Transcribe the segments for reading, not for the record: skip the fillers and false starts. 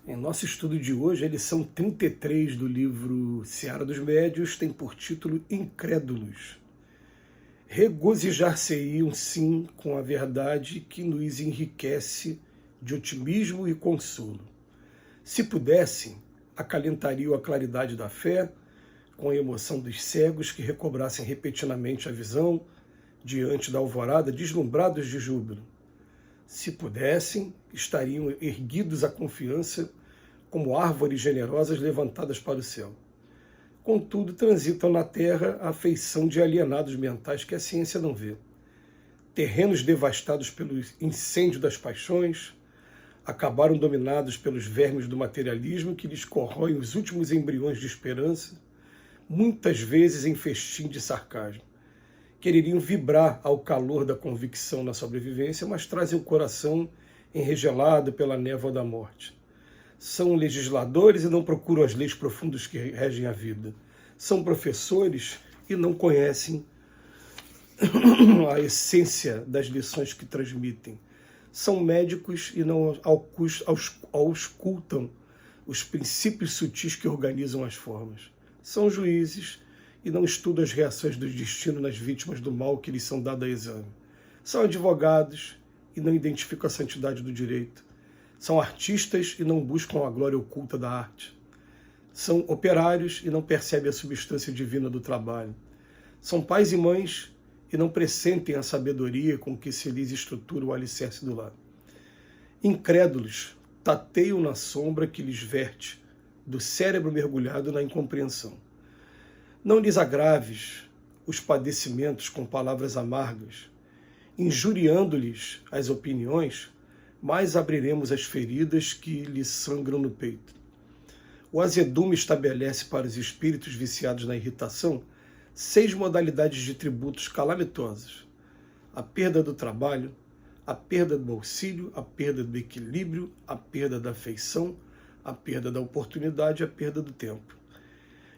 Em nosso estudo de hoje, a lição 33 do livro Seara dos Médios tem por título Incrédulos. Regozijar-se-iam sim com a verdade que nos enriquece de otimismo e consolo. Se pudessem, acalentariam a claridade da fé com a emoção dos cegos que recobrassem repentinamente a visão diante da alvorada, deslumbrados de júbilo. Se pudessem, estariam erguidos à confiança como árvores generosas levantadas para o céu. Contudo, transitam na terra a feição de alienados mentais que a ciência não vê. Terrenos devastados pelo incêndio das paixões, acabaram dominados pelos vermes do materialismo que lhes corroem os últimos embriões de esperança, muitas vezes em festim de sarcasmo. Quereriam vibrar ao calor da convicção na sobrevivência, mas trazem o coração enregelado pela névoa da morte. São legisladores e não procuram as leis profundas que regem a vida. São professores e não conhecem a essência das lições que transmitem. São médicos e não auscultam os princípios sutis que organizam as formas. São juízes e não estudam as reações do destino nas vítimas do mal que lhes são dadas a exame. São advogados e não identificam a santidade do direito. São artistas e não buscam a glória oculta da arte. São operários e não percebem a substância divina do trabalho. São pais e mães e não pressentem a sabedoria com que se lhes estrutura o alicerce do lar. Incrédulos tateiam na sombra que lhes verte do cérebro mergulhado na incompreensão. Não lhes agraves os padecimentos com palavras amargas, injuriando-lhes as opiniões, mais abriremos as feridas que lhes sangram no peito. O azedume estabelece para os espíritos viciados na irritação 6 modalidades de tributos calamitosos: a perda do trabalho, a perda do auxílio, a perda do equilíbrio, a perda da afeição, a perda da oportunidade e a perda do tempo.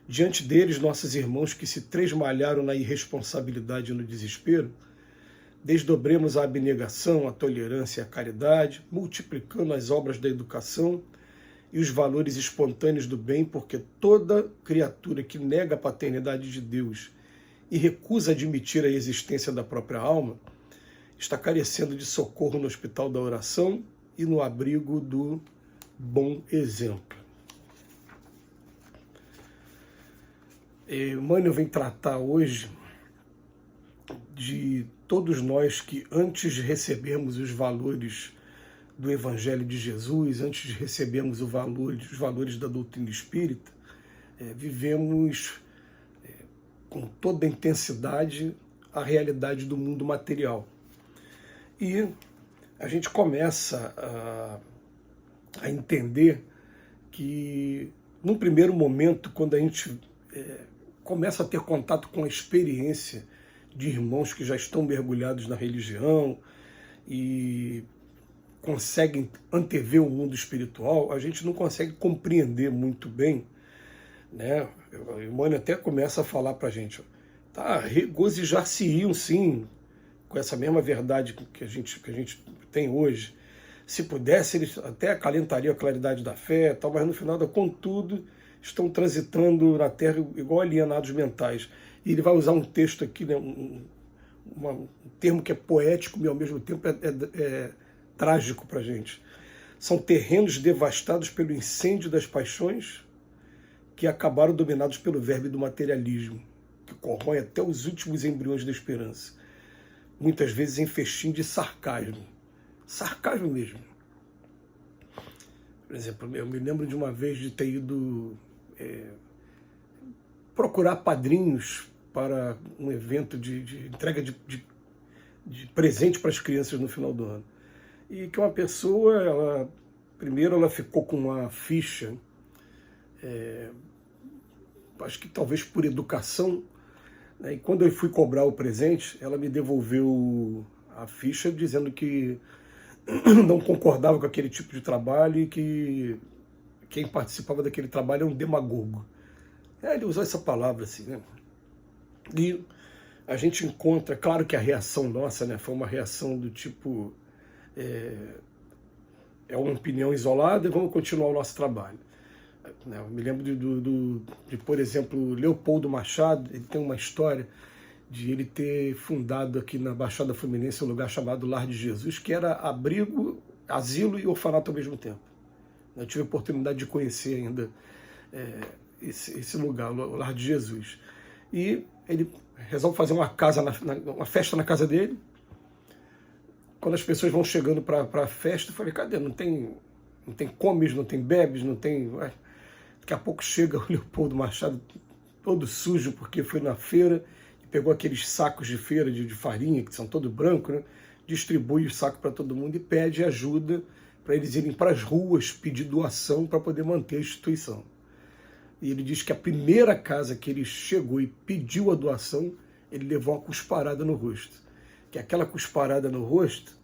Diante deles, nossos irmãos que se tresmalharam na irresponsabilidade e no desespero, desdobremos a abnegação, a tolerância e a caridade, multiplicando as obras da educação e os valores espontâneos do bem, porque toda criatura que nega a paternidade de Deus e recusa admitir a existência da própria alma, está carecendo de socorro no hospital da oração e no abrigo do bom exemplo. Emmanuel vem tratar hoje de todos nós que, antes de recebermos os valores do Evangelho de Jesus, antes de recebermos os valores da doutrina espírita, vivemos com toda a intensidade a realidade do mundo material. E a gente começa a entender que, num primeiro momento, quando a gente começa a ter contato com a experiência de irmãos que já estão mergulhados na religião e conseguem antever o mundo espiritual, a gente não consegue compreender muito bem, né? O Emmanuel até começa a falar para a gente, tá, regozijar-se-iam sim com essa mesma verdade que a gente tem hoje. Se pudesse, eles até acalentariam a claridade da fé, tal, mas no final, contudo, estão transitando na Terra igual alienados mentais. E ele vai usar um texto aqui, né, um termo que é poético e ao mesmo tempo é trágico para a gente. São terrenos devastados pelo incêndio das paixões que acabaram dominados pelo verme do materialismo, que corrói até os últimos embriões da esperança. Muitas vezes em festim de sarcasmo. Sarcasmo mesmo. Por exemplo, eu me lembro de uma vez de ter ido procurar padrinhos para um evento de entrega de presente para as crianças no final do ano. E que uma pessoa, primeiro ela ficou com uma ficha, acho que talvez por educação, né? E quando eu fui cobrar o presente, ela me devolveu a ficha dizendo que não concordava com aquele tipo de trabalho e que quem participava daquele trabalho é um demagogo. Ele usou essa palavra assim, né? E a gente encontra, claro que a reação nossa, né, foi uma reação do tipo, é uma opinião isolada e vamos continuar o nosso trabalho. Eu me lembro de, por exemplo, Leopoldo Machado. Ele tem uma história de ele ter fundado aqui na Baixada Fluminense um lugar chamado Lar de Jesus, que era abrigo, asilo e orfanato ao mesmo tempo. Eu tive a oportunidade de conhecer ainda esse lugar, o Lar de Jesus. E ele resolve fazer uma festa na casa dele. Quando as pessoas vão chegando para a festa, eu falei, cadê? Não tem comes, não tem bebes, não tem... Daqui a pouco chega o Leopoldo Machado todo sujo, porque foi na feira e pegou aqueles sacos de feira de farinha, que são todo branco, né? Distribui o saco para todo mundo e pede ajuda para eles irem para as ruas pedir doação para poder manter a instituição. E ele diz que a primeira casa que ele chegou e pediu a doação, ele levou uma cusparada no rosto. Que aquela cusparada no rosto,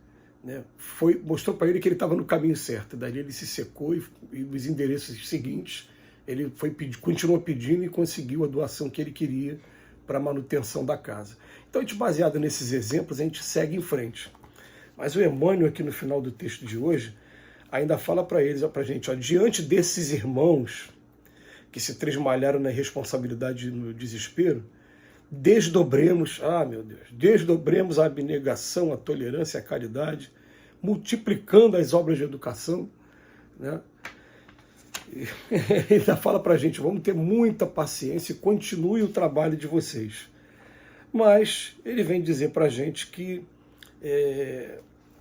né, mostrou para ele que ele estava no caminho certo. Daí ele se secou e os endereços seguintes, ele continuou pedindo e conseguiu a doação que ele queria para a manutenção da casa. Então, a gente, baseado nesses exemplos, a gente segue em frente. Mas o Emmanuel, aqui no final do texto de hoje, ainda fala para eles, para a gente, diante desses irmãos que se tresmalharam na irresponsabilidade e no desespero, desdobremos a abnegação, a tolerância, a caridade, multiplicando as obras de educação, né? Ele ainda fala para a gente, vamos ter muita paciência e continue o trabalho de vocês. Mas ele vem dizer para a gente que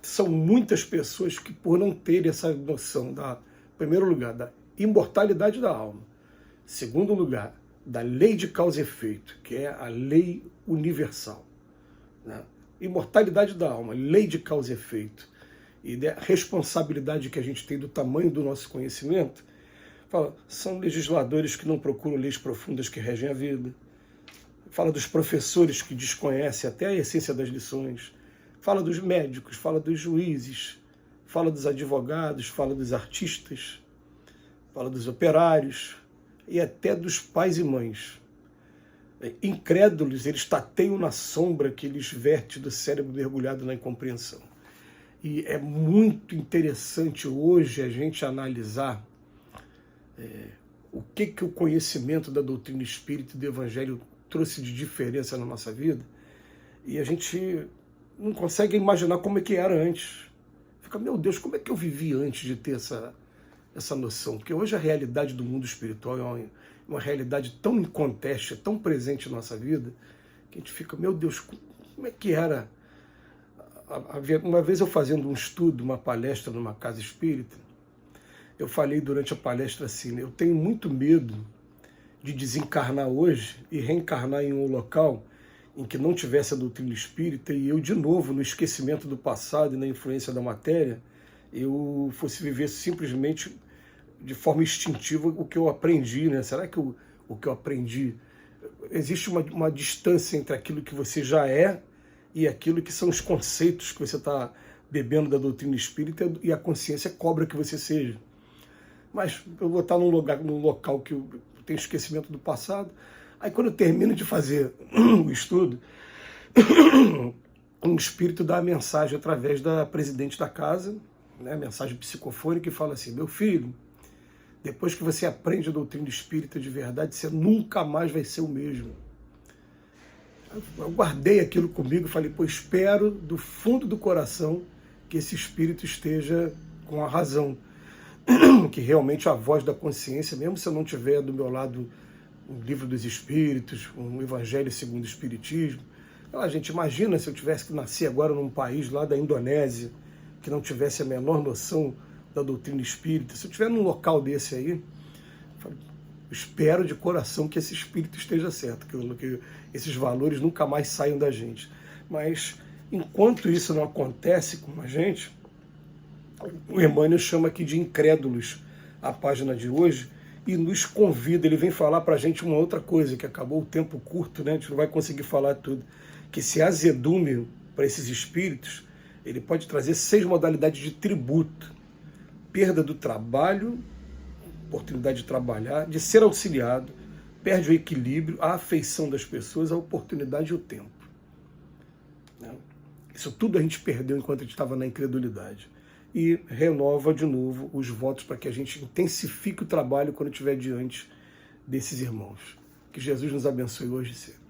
são muitas pessoas que, por não terem essa noção, em primeiro lugar, da imortalidade da alma, em segundo lugar, da lei de causa e efeito, que é a lei universal, né? Imortalidade da alma, lei de causa e efeito, e da responsabilidade que a gente tem do tamanho do nosso conhecimento. Fala, são legisladores que não procuram leis profundas que regem a vida. Fala dos professores que desconhecem até a essência das lições. Fala dos médicos, fala dos juízes, fala dos advogados, fala dos artistas, fala dos operários e até dos pais e mães. Incrédulos, eles tateiam na sombra que eles vertem do cérebro mergulhado na incompreensão. E é muito interessante hoje a gente analisar o que o conhecimento da doutrina espírita e do evangelho trouxe de diferença na nossa vida, e a gente não consegue imaginar como é que era antes. Fica, meu Deus, como é que eu vivi antes de ter essa noção? Porque hoje a realidade do mundo espiritual é uma realidade tão inconteste, tão presente na nossa vida, que a gente fica, meu Deus, como é que era? Uma vez eu fazendo um estudo, uma palestra numa casa espírita, eu falei durante a palestra assim, né? Eu tenho muito medo de desencarnar hoje e reencarnar em um local em que não tivesse a doutrina espírita e eu, de novo, no esquecimento do passado e na influência da matéria, eu fosse viver simplesmente de forma instintiva o que eu aprendi, né? Será que o que eu aprendi... Existe uma distância entre aquilo que você já é e aquilo que são os conceitos que você está bebendo da doutrina espírita e a consciência cobra que você seja. Mas eu vou estar num local que eu tenho esquecimento do passado. Aí quando eu termino de fazer o estudo, um espírito dá a mensagem através da presidente da casa, né, mensagem psicofônica, e fala assim, meu filho, depois que você aprende a doutrina espírita de verdade, você nunca mais vai ser o mesmo. Eu guardei aquilo comigo e falei, pô, espero do fundo do coração que esse espírito esteja com a razão, que realmente a voz da consciência, mesmo se eu não tiver do meu lado um livro dos espíritos, um evangelho segundo o espiritismo. A gente imagina se eu tivesse que nascer agora num país lá da Indonésia, que não tivesse a menor noção da doutrina espírita. Se eu estiver num local desse aí, eu espero de coração que esse espírito esteja certo, que esses valores nunca mais saiam da gente. Mas enquanto isso não acontece com a gente, o Emmanuel chama aqui de incrédulos a página de hoje e nos convida, ele vem falar para a gente uma outra coisa, que acabou o tempo curto, né? A gente não vai conseguir falar tudo, que esse azedume para esses espíritos, ele pode trazer 6 modalidades de tributo: perda do trabalho, oportunidade de trabalhar, de ser auxiliado, perde o equilíbrio, a afeição das pessoas, a oportunidade e o tempo. Isso tudo a gente perdeu enquanto a gente estava na incredulidade. e renova de novo os votos para que a gente intensifique o trabalho quando estiver diante desses irmãos. Que Jesus nos abençoe hoje e sempre.